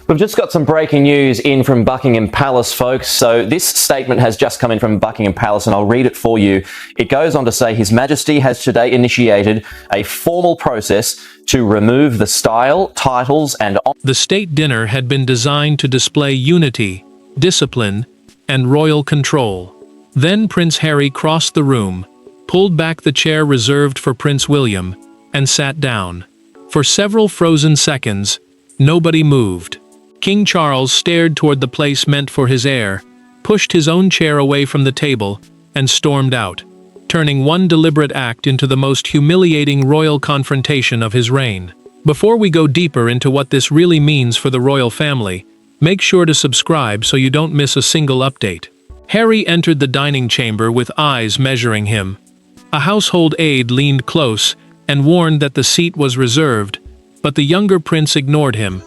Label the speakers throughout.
Speaker 1: We've just got some breaking news in from Buckingham Palace, folks. So this statement has just come in from Buckingham Palace, and I'll read it for you. It goes on to say, His Majesty has today initiated a formal process to remove the style, titles, and...
Speaker 2: The state dinner had been designed to display unity, discipline, and royal control. Then Prince Harry crossed the room, pulled back the chair reserved for Prince William, and sat down. For several frozen seconds, nobody moved. King Charles stared toward the place meant for his heir, pushed his own chair away from the table, and stormed out, turning one deliberate act into the most humiliating royal confrontation of his reign. Before we go deeper into what this really means for the royal family, make sure to subscribe so you don't miss a single update. Harry entered the dining chamber with eyes measuring him. A household aide leaned close and warned that the seat was reserved, but the younger prince ignored him,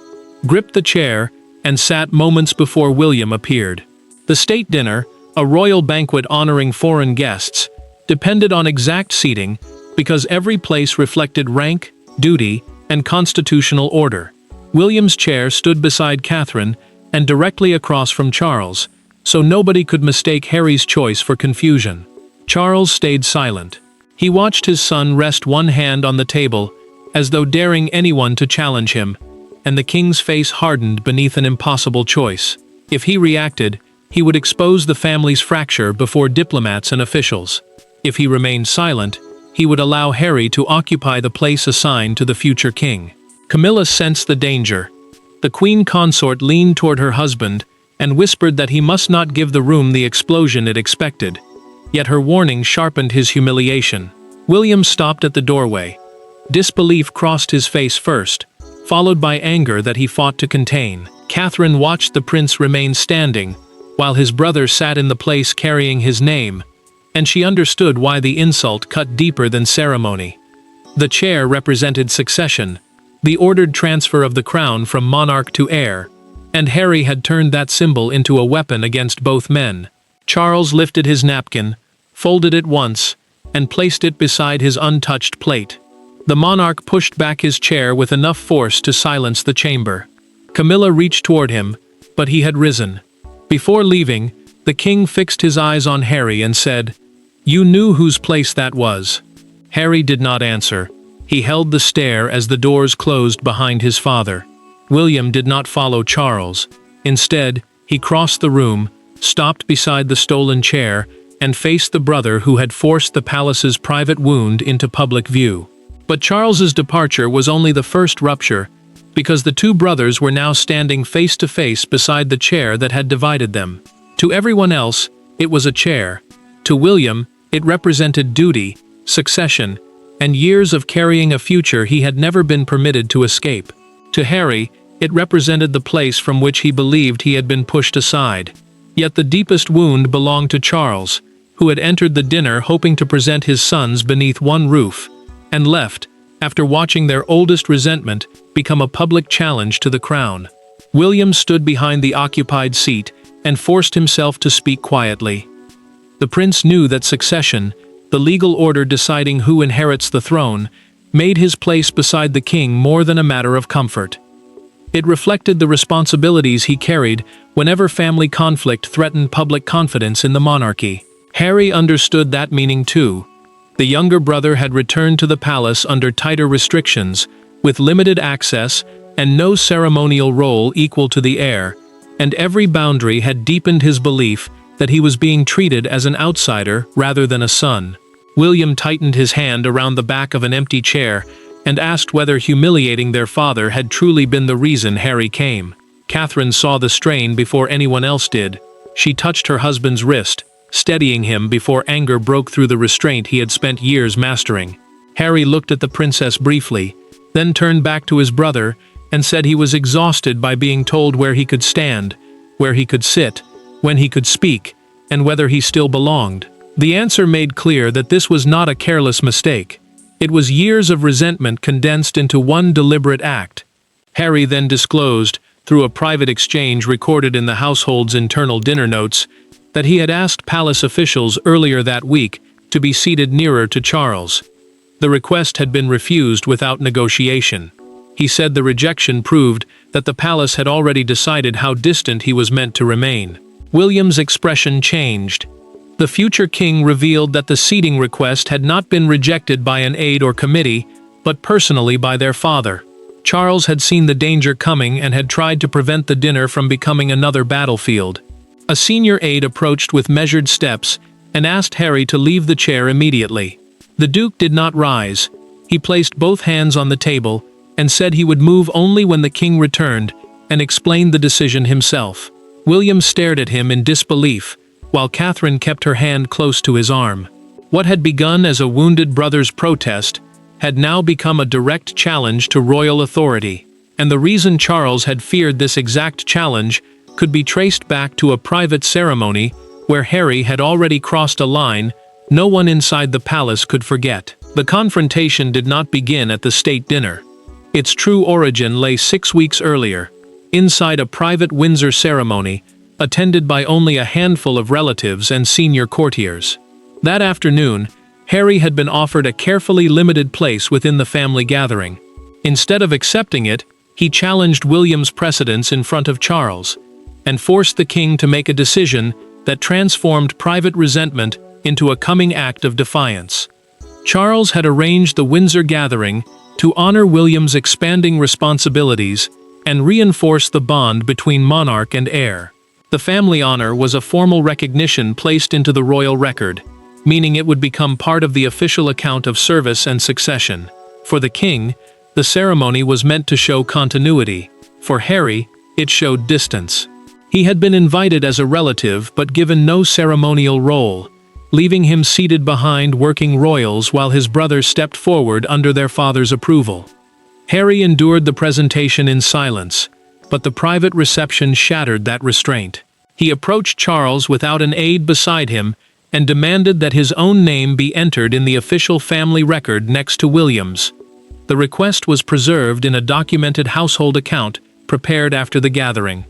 Speaker 2: gripped the chair, and sat moments before William appeared. The state dinner, a royal banquet honoring foreign guests, depended on exact seating because every place reflected rank, duty, and constitutional order. William's chair stood beside Catherine and directly across from Charles, so nobody could mistake Harry's choice for confusion. Charles stayed silent. He watched his son rest one hand on the table, as though daring anyone to challenge him, and the king's face hardened beneath an impossible choice. If he reacted, he would expose the family's fracture before diplomats and officials. If he remained silent, he would allow Harry to occupy the place assigned to the future king. Camilla sensed the danger. The queen consort leaned toward her husband and whispered that he must not give the room the explosion it expected. Yet her warning sharpened his humiliation. William stopped at the doorway. Disbelief crossed his face first, followed by anger that he fought to contain. Catherine watched the prince remain standing, while his brother sat in the place carrying his name, and she understood why the insult cut deeper than ceremony. The chair represented succession, the ordered transfer of the crown from monarch to heir, and Harry had turned that symbol into a weapon against both men. Charles lifted his napkin, folded it once, and placed it beside his untouched plate. The monarch pushed back his chair with enough force to silence the chamber. Camilla reached toward him, but he had risen. Before leaving, the king fixed his eyes on Harry and said, "You knew whose place that was." Harry did not answer. He held the stare as the doors closed behind his father. William did not follow Charles. Instead, he crossed the room, stopped beside the stolen chair, and faced the brother who had forced the palace's private wound into public view. But Charles's departure was only the first rupture, because the two brothers were now standing face to face beside the chair that had divided them. To everyone else, it was a chair. To William, it represented duty, succession, and years of carrying a future he had never been permitted to escape. To Harry, it represented the place from which he believed he had been pushed aside. Yet the deepest wound belonged to Charles, who had entered the dinner hoping to present his sons beneath one roof, and left, after watching their oldest resentment become a public challenge to the crown. William stood behind the occupied seat and forced himself to speak quietly. The prince knew that succession, the legal order deciding who inherits the throne, made his place beside the king more than a matter of comfort. It reflected the responsibilities he carried whenever family conflict threatened public confidence in the monarchy. Harry understood that meaning too. The younger brother had returned to the palace under tighter restrictions, with limited access and no ceremonial role equal to the heir, and every boundary had deepened his belief that he was being treated as an outsider rather than a son. William tightened his hand around the back of an empty chair and asked whether humiliating their father had truly been the reason Harry came. Catherine saw the strain before anyone else did. She touched her husband's wrist, steadying him before anger broke through the restraint he had spent years mastering. Harry looked at the princess briefly, then turned back to his brother and said he was exhausted by being told where he could stand, where he could sit, when he could speak, and whether he still belonged. The answer made clear that this was not a careless mistake. It was years of resentment condensed into one deliberate act. Harry then disclosed, through a private exchange recorded in the household's internal dinner notes, that he had asked palace officials earlier that week to be seated nearer to Charles. The request had been refused without negotiation. He said the rejection proved that the palace had already decided how distant he was meant to remain. William's expression changed. The future king revealed that the seating request had not been rejected by an aide or committee, but personally by their father. Charles had seen the danger coming and had tried to prevent the dinner from becoming another battlefield. A senior aide approached with measured steps and asked Harry to leave the chair immediately. The Duke did not rise. He placed both hands on the table and said he would move only when the king returned, and explained the decision himself. William stared at him in disbelief, while Catherine kept her hand close to his arm. What had begun as a wounded brother's protest had now become a direct challenge to royal authority, and the reason Charles had feared this exact challenge could be traced back to a private ceremony where Harry had already crossed a line no one inside the palace could forget. The confrontation did not begin at the state dinner. Its true origin lay 6 weeks earlier, inside a private Windsor ceremony, attended by only a handful of relatives and senior courtiers. That afternoon, Harry had been offered a carefully limited place within the family gathering. Instead of accepting it, he challenged William's precedence in front of Charles, and forced the king to make a decision that transformed private resentment into a coming act of defiance. Charles had arranged the Windsor gathering to honor William's expanding responsibilities and reinforce the bond between monarch and heir. The family honor was a formal recognition placed into the royal record, meaning it would become part of the official account of service and succession. For the king, the ceremony was meant to show continuity. For Harry, it showed distance. He had been invited as a relative but given no ceremonial role, leaving him seated behind working royals while his brothers stepped forward under their father's approval. Harry endured the presentation in silence, but the private reception shattered that restraint. He approached Charles without an aide beside him and demanded that his own name be entered in the official family record next to William's. The request was preserved in a documented household account prepared after the gathering.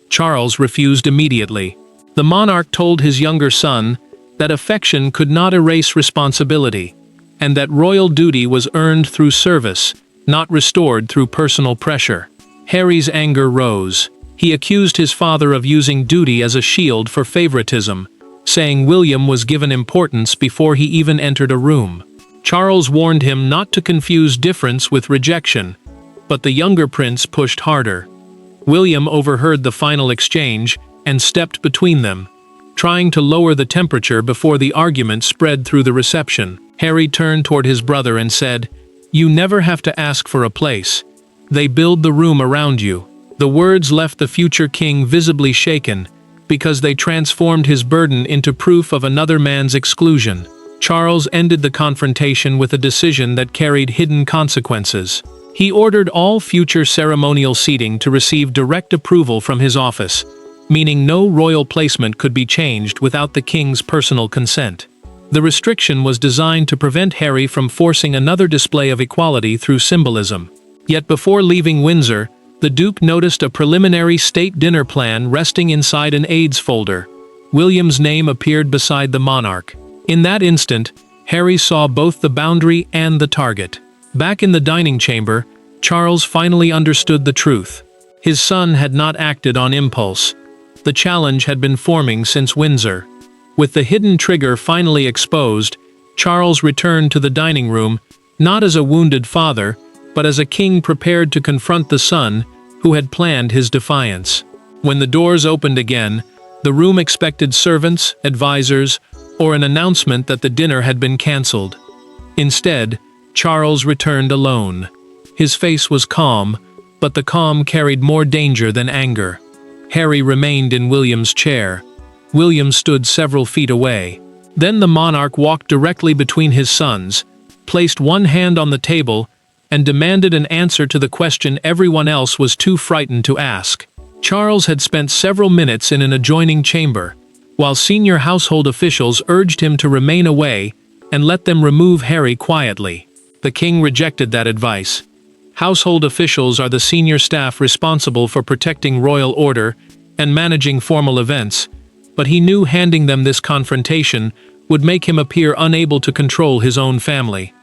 Speaker 2: Charles refused immediately. The monarch told his younger son that affection could not erase responsibility, and that royal duty was earned through service, not restored through personal pressure. Harry's anger rose. He accused his father of using duty as a shield for favoritism, saying William was given importance before he even entered a room. Charles warned him not to confuse difference with rejection, but the younger prince pushed harder. William overheard the final exchange and stepped between them, trying to lower the temperature before the argument spread through the reception. Harry turned toward his brother and said, "You never have to ask for a place. They build the room around you." The words left the future king visibly shaken, because they transformed his burden into proof of another man's exclusion. Charles ended the confrontation with a decision that carried hidden consequences. He ordered all future ceremonial seating to receive direct approval from his office, meaning no royal placement could be changed without the king's personal consent. The restriction was designed to prevent Harry from forcing another display of equality through symbolism. Yet before leaving Windsor, the Duke noticed a preliminary state dinner plan resting inside an aides folder. William's name appeared beside the monarch. In that instant, Harry saw both the boundary and the target. Back in the dining chamber, Charles finally understood the truth. His son had not acted on impulse. The challenge had been forming since Windsor. With the hidden trigger finally exposed, Charles returned to the dining room, not as a wounded father, but as a king prepared to confront the son who had planned his defiance. When the doors opened again, the room expected servants, advisors, or an announcement that the dinner had been cancelled. Instead, Charles returned alone. His face was calm, but the calm carried more danger than anger. Harry remained in William's chair. William stood several feet away. Then the monarch walked directly between his sons, placed one hand on the table, and demanded an answer to the question everyone else was too frightened to ask. Charles had spent several minutes in an adjoining chamber, while senior household officials urged him to remain away and let them remove Harry quietly. The king rejected that advice. Household officials are the senior staff responsible for protecting royal order and managing formal events, but he knew handing them this confrontation would make him appear unable to control his own family.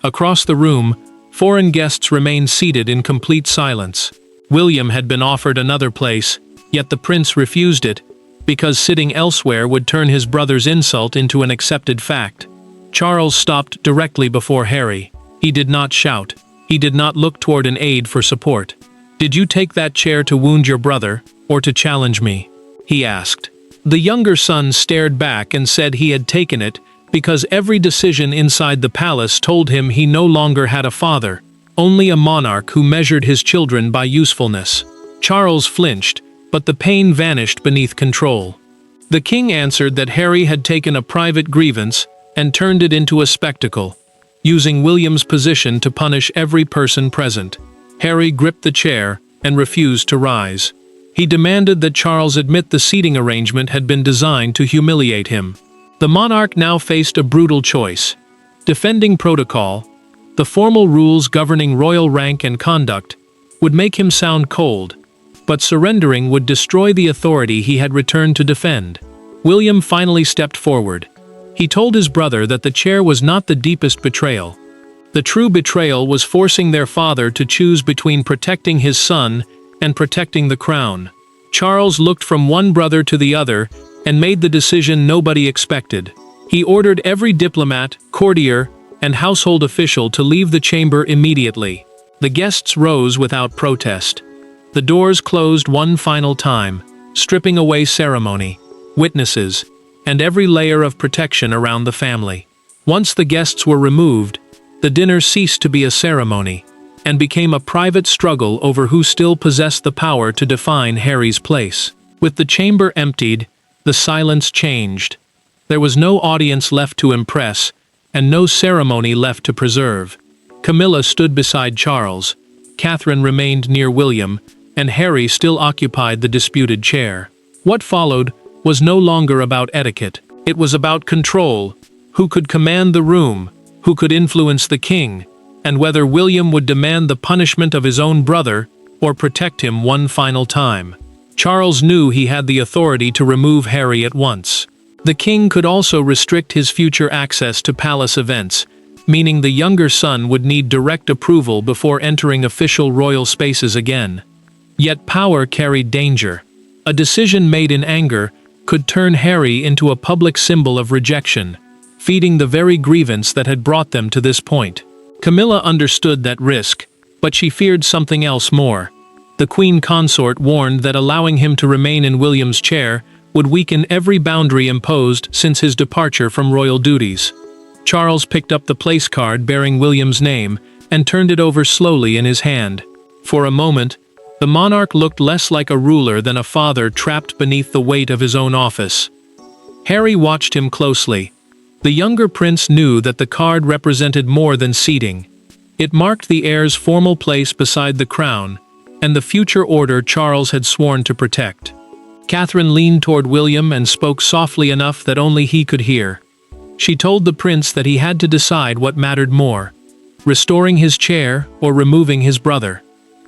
Speaker 2: Across the room, Foreign guests remained seated in complete silence. William had been offered another place, yet the prince refused it, because sitting elsewhere would turn his brother's insult into an accepted fact. Charles stopped directly before Harry. He did not shout. He did not look toward an aide for support. "Did you take that chair to wound your brother, or to challenge me?" he asked. The younger son stared back and said he had taken it because every decision inside the palace told him he no longer had a father, only a monarch who measured his children by usefulness. Charles flinched, but the pain vanished beneath control. The king answered that Harry had taken a private grievance and turned it into a spectacle, using William's position to punish every person present. Harry gripped the chair and refused to rise. He demanded that Charles admit the seating arrangement had been designed to humiliate him. The monarch now faced a brutal choice: defending protocol, the formal rules governing royal rank and conduct, would make him sound cold, but surrendering would destroy the authority he had returned to defend. William finally stepped forward. He told his brother that the chair was not the deepest betrayal. The true betrayal was forcing their father to choose between protecting his son and protecting the crown. Charles looked from one brother to the other and made the decision nobody expected. He ordered every diplomat, courtier, and household official to leave the chamber immediately. The guests rose without protest. The doors closed one final time, stripping away ceremony, witnesses, and every layer of protection around the family. Once the guests were removed, the dinner ceased to be a ceremony and became a private struggle over who still possessed the power to define Harry's place. With the chamber emptied, the silence changed. There was no audience left to impress, and no ceremony left to preserve. Camilla stood beside Charles, Catherine remained near William, and Harry still occupied the disputed chair. What followed was no longer about etiquette. It was about control: who could command the room, who could influence the king, and whether William would demand the punishment of his own brother or protect him one final time. Charles knew he had the authority to remove Harry at once. The king could also restrict his future access to palace events, meaning the younger son would need direct approval before entering official royal spaces again. Yet power carried danger. A decision made in anger could turn Harry into a public symbol of rejection, feeding the very grievance that had brought them to this point. Camilla understood that risk, but she feared something else more. The queen consort warned that allowing him to remain in William's chair would weaken every boundary imposed since his departure from royal duties. Charles picked up the place card bearing William's name and turned it over slowly in his hand. For a moment, the monarch looked less like a ruler than a father trapped beneath the weight of his own office. Harry watched him closely. The younger prince knew that the card represented more than seating. It marked the heir's formal place beside the crown, and the future order Charles had sworn to protect. Catherine leaned toward William and spoke softly enough that only he could hear. She told the prince that he had to decide what mattered more: restoring his chair or removing his brother.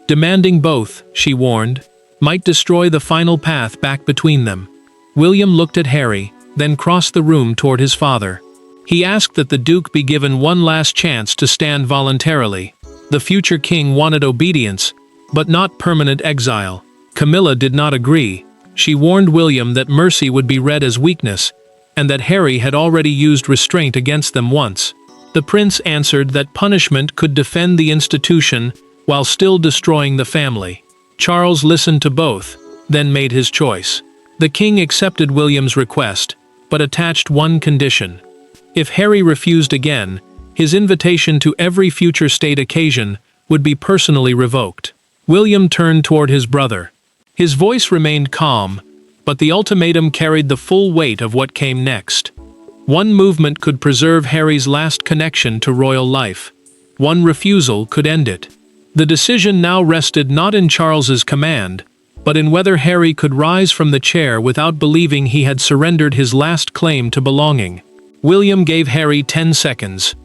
Speaker 2: Demanding both, she warned, might destroy the final path back between them. William looked at Harry, then crossed the room toward his father. He asked that the Duke be given one last chance to stand voluntarily. The future king wanted obedience, but not permanent exile. Camilla did not agree. She warned William that mercy would be read as weakness, and that Harry had already used restraint against them once. The prince answered that punishment could defend the institution while still destroying the family. Charles listened to both, then made his choice. The king accepted William's request, but attached one condition. If Harry refused again, his invitation to every future state occasion would be personally revoked. William turned toward his brother. His voice remained calm, but the ultimatum carried the full weight of what came next. One movement could preserve Harry's last connection to royal life. One refusal could end it. The decision now rested not in Charles's command, but in whether Harry could rise from the chair without believing he had surrendered his last claim to belonging. William gave Harry 10 seconds.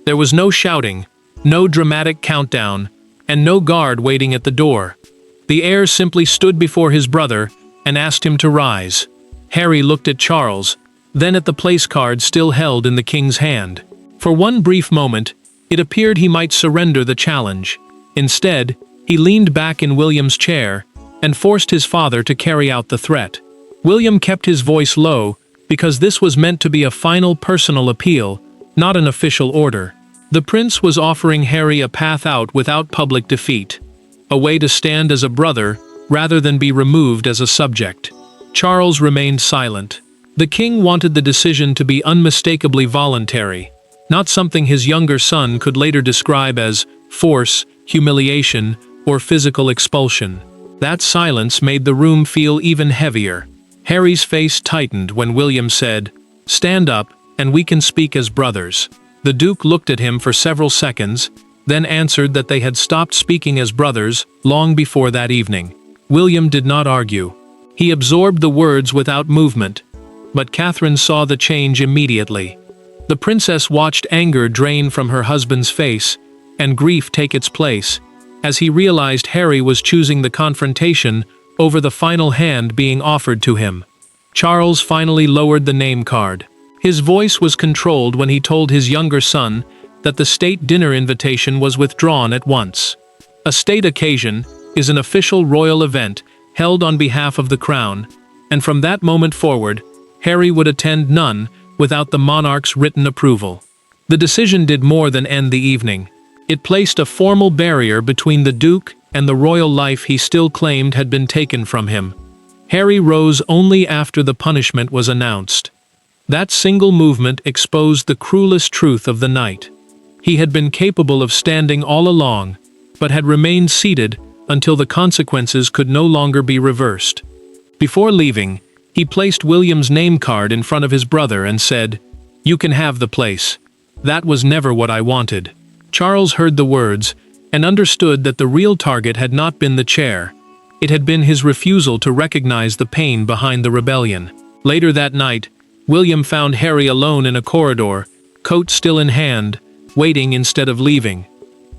Speaker 2: There was no shouting, no dramatic countdown, and no guard waiting at the door. The heir simply stood before his brother and asked him to rise. Harry looked at Charles, then at the place card still held in the king's hand. For one brief moment, It appeared he might surrender the challenge. Instead, he leaned back in William's chair and forced his father to carry out the threat. William kept his voice low because this was meant to be a final personal appeal, not an official order. The prince was offering Harry a path out without public defeat, a way to stand as a brother rather than be removed as a subject. Charles remained silent. The king wanted the decision to be unmistakably voluntary, not something his younger son could later describe as force, humiliation, or physical expulsion. That silence made the room feel even heavier. Harry's face tightened when William said, "Stand up, and we can speak as brothers." The Duke looked at him for several seconds, then answered that they had stopped speaking as brothers long before that evening. William did not argue. He absorbed the words without movement, but Catherine saw the change immediately. The princess watched anger drain from her husband's face and grief take its place, as he realized Harry was choosing the confrontation over the final hand being offered to him. Charles finally lowered the name card. His voice was controlled when he told his younger son that the state dinner invitation was withdrawn at once. A state occasion is an official royal event held on behalf of the crown, and from that moment forward, Harry would attend none without the monarch's written approval. The decision did more than end the evening. It placed a formal barrier between the Duke and the royal life he still claimed had been taken from him. Harry rose only after the punishment was announced. That single movement exposed the cruelest truth of the night. He had been capable of standing all along, but had remained seated until the consequences could no longer be reversed. Before leaving, he placed William's name card in front of his brother and said, "You can have the place. That was never what I wanted." Charles heard the words and understood that the real target had not been the chair. It had been his refusal to recognize the pain behind the rebellion. Later that night, William found Harry alone in a corridor, coat still in hand, waiting instead of leaving.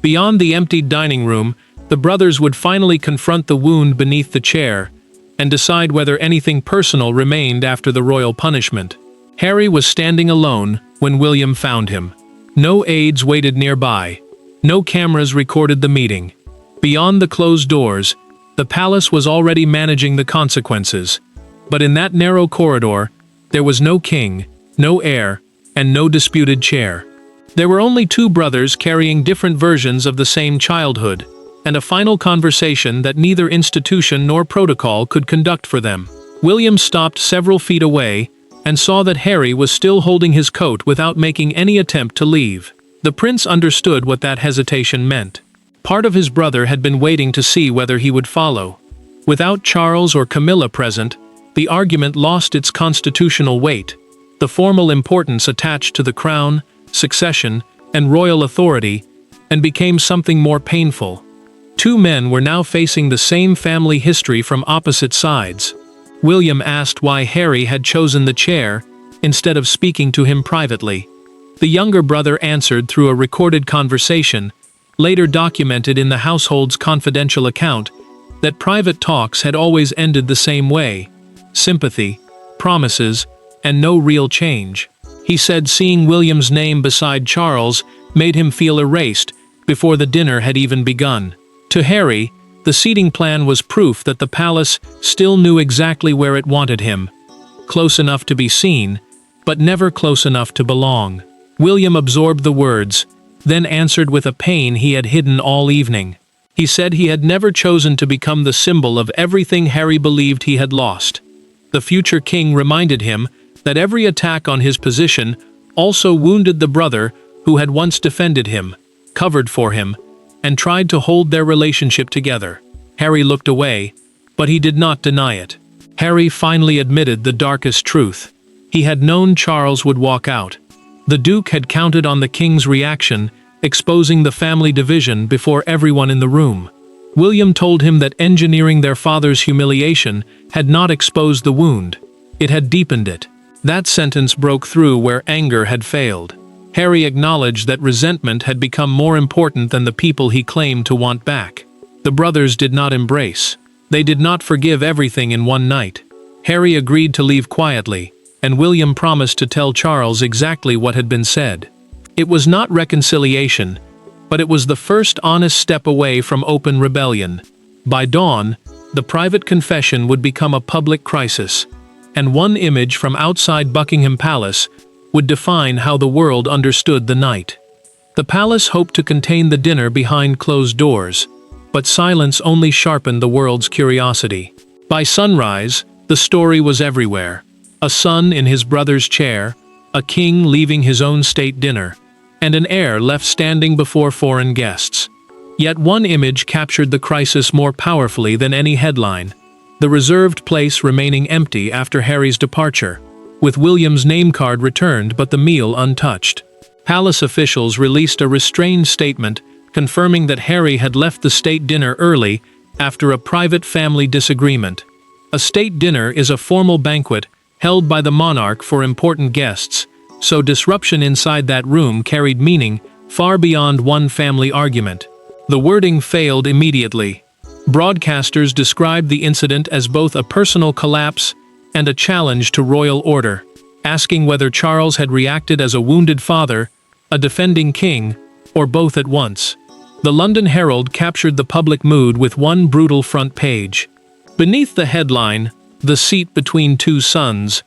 Speaker 2: Beyond the emptied dining room, the brothers would finally confront the wound beneath the chair and decide whether anything personal remained after the royal punishment. Harry was standing alone when William found him. No aides waited nearby. No cameras recorded the meeting. Beyond the closed doors, the palace was already managing the consequences. But in that narrow corridor, there was no king, no heir, and no disputed chair. There were only two brothers carrying different versions of the same childhood, and a final conversation that neither institution nor protocol could conduct for them. William stopped several feet away and saw that Harry was still holding his coat without making any attempt to leave. The prince understood what that hesitation meant. Part of his brother had been waiting to see whether he would follow. Without Charles or Camilla present, the argument lost its constitutional weight. The formal importance attached to the crown, succession, and royal authority, and became something more painful. Two men were now facing the same family history from opposite sides. William asked why Harry had chosen the chair instead of speaking to him privately. The younger brother answered through a recorded conversation, later documented in the household's confidential account, that private talks had always ended the same way: sympathy, promises, and no real change. He said seeing William's name beside Charles made him feel erased before the dinner had even begun. To Harry, the seating plan was proof that the palace still knew exactly where it wanted him, close enough to be seen, but never close enough to belong. William absorbed the words, then answered with a pain he had hidden all evening. He said he had never chosen to become the symbol of everything Harry believed he had lost. The future king reminded him that every attack on his position also wounded the brother who had once defended him, covered for him, and tried to hold their relationship together. Harry looked away, but he did not deny it. Harry finally admitted the darkest truth. He had known Charles would walk out. The Duke had counted on the king's reaction, exposing the family division before everyone in the room. William told him that engineering their father's humiliation had not exposed the wound. It had deepened it. That sentence broke through where anger had failed. Harry acknowledged that resentment had become more important than the people he claimed to want back. The brothers did not embrace. They did not forgive everything in one night. Harry agreed to leave quietly, and William promised to tell Charles exactly what had been said. It was not reconciliation, but it was the first honest step away from open rebellion. By dawn, the private confession would become a public crisis, and one image from outside Buckingham Palace would define how the world understood the night. The palace hoped to contain the dinner behind closed doors, but silence only sharpened the world's curiosity. By sunrise, the story was everywhere. A son in his brother's chair, a king leaving his own state dinner, and an heir left standing before foreign guests. Yet one image captured the crisis more powerfully than any headline: the reserved place remaining empty after Harry's departure, with William's name card returned but the meal untouched. Palace officials released a restrained statement confirming that Harry had left the state dinner early after a private family disagreement. A state dinner is a formal banquet held by the monarch for important guests, so disruption inside that room carried meaning far beyond one family argument. The wording failed immediately. Broadcasters described the incident as both a personal collapse and a challenge to royal order, asking whether Charles had reacted as a wounded father, a defending king, or both at once. The London Herald captured the public mood with one brutal front page. Beneath the headline, "The Seat Between Two Sons,"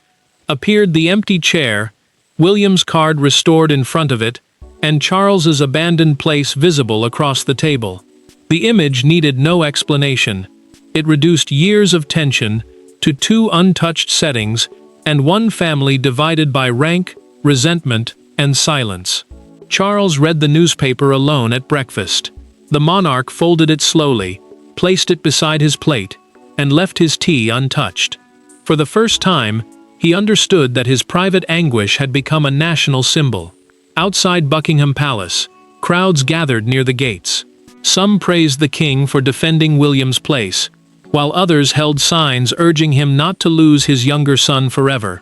Speaker 2: appeared the empty chair, William's card restored in front of it, and Charles's abandoned place visible across the table. The image needed no explanation. It reduced years of tension to two untouched settings and one family divided by rank, resentment, and silence. Charles read the newspaper alone at breakfast. The monarch folded it slowly, placed it beside his plate, and left his tea untouched. For the first time, he understood that his private anguish had become a national symbol. Outside Buckingham Palace, crowds gathered near the gates. Some praised the king for defending William's place, while others held signs urging him not to lose his younger son forever.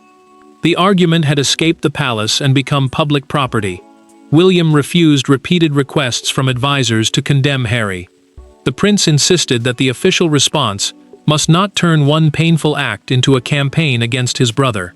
Speaker 2: The argument had escaped the palace and become public property. William refused repeated requests from advisors to condemn Harry. The prince insisted that the official response must not turn one painful act into a campaign against his brother.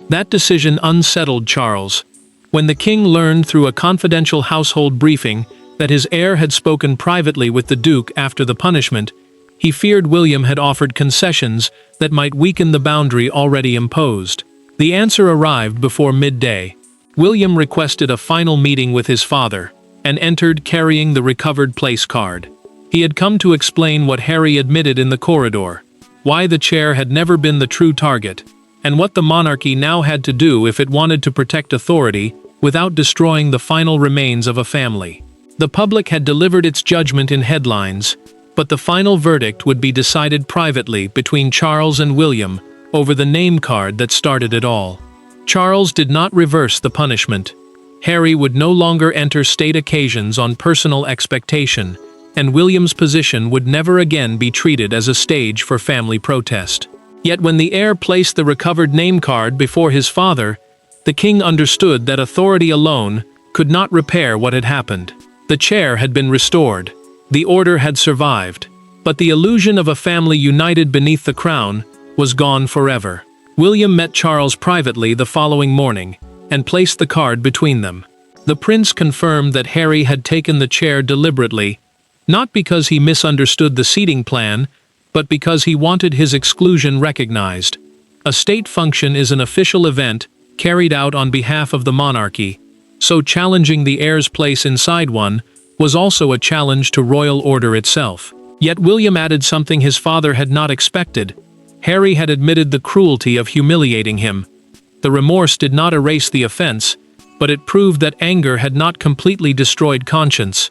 Speaker 2: That decision unsettled Charles. When the king learned through a confidential household briefing that his heir had spoken privately with the duke after the punishment, he feared William had offered concessions that might weaken the boundary already imposed. The answer arrived before midday. William requested a final meeting with his father, and entered carrying the recovered place card. He had come to explain what Harry admitted in the corridor, why the chair had never been the true target, and what the monarchy now had to do if it wanted to protect authority without destroying the final remains of a family. The public had delivered its judgment in headlines, but the final verdict would be decided privately between Charles and William over the name card that started it all. Charles did not reverse the punishment. Harry would no longer enter state occasions on personal expectation, and William's position would never again be treated as a stage for family protest. Yet when the heir placed the recovered name card before his father, the king understood that authority alone could not repair what had happened. The chair had been restored, the order had survived, but the illusion of a family united beneath the crown was gone forever. William met Charles privately the following morning, and placed the card between them. The prince confirmed that Harry had taken the chair deliberately, not because he misunderstood the seating plan, but because he wanted his exclusion recognized. A state function is an official event carried out on behalf of the monarchy, so challenging the heir's place inside one was also a challenge to royal order itself. Yet William added something his father had not expected. Harry had admitted the cruelty of humiliating him. The remorse did not erase the offense, but it proved that anger had not completely destroyed conscience.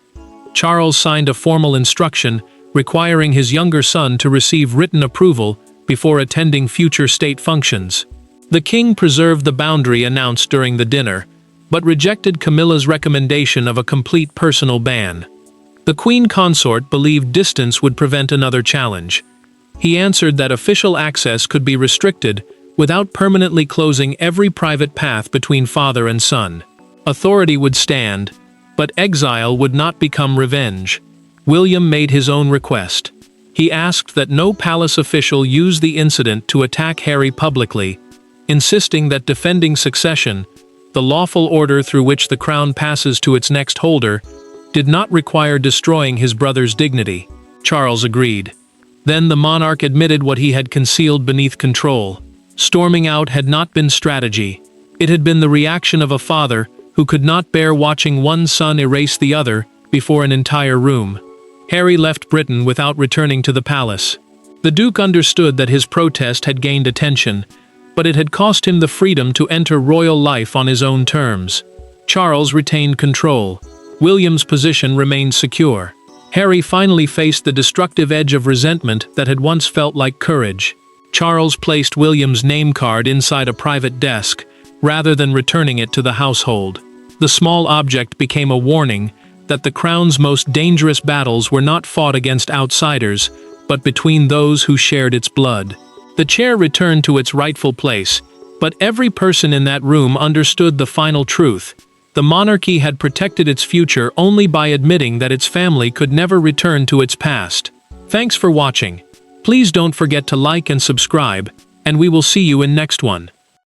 Speaker 2: Charles signed a formal instruction requiring his younger son to receive written approval before attending future state functions. The king preserved the boundary announced during the dinner, but rejected Camilla's recommendation of a complete personal ban. The queen consort believed distance would prevent another challenge. He answered that official access could be restricted without permanently closing every private path between father and son. Authority would stand, but exile would not become revenge. William made his own request. He asked that no palace official use the incident to attack Harry publicly, insisting that defending succession the lawful order through which the crown passes to its next holder, did not require destroying his brother's dignity. Charles agreed. Then the monarch admitted what he had concealed beneath control. Storming out had not been strategy. It had been the reaction of a father who could not bear watching one son erase the other before an entire room. Harry left Britain without returning to the palace. The Duke understood that his protest had gained attention, but it had cost him the freedom to enter royal life on his own terms. Charles retained control. William's position remained secure. Harry finally faced the destructive edge of resentment that had once felt like courage. Charles placed William's name card inside a private desk, rather than returning it to the household. The small object became a warning that the crown's most dangerous battles were not fought against outsiders, but between those who shared its blood. The chair returned to its rightful place, but every person in that room understood the final truth. The monarchy had protected its future only by admitting that its family could never return to its past. Thanks for watching. Please don't forget to like and subscribe, and we will see you in next one.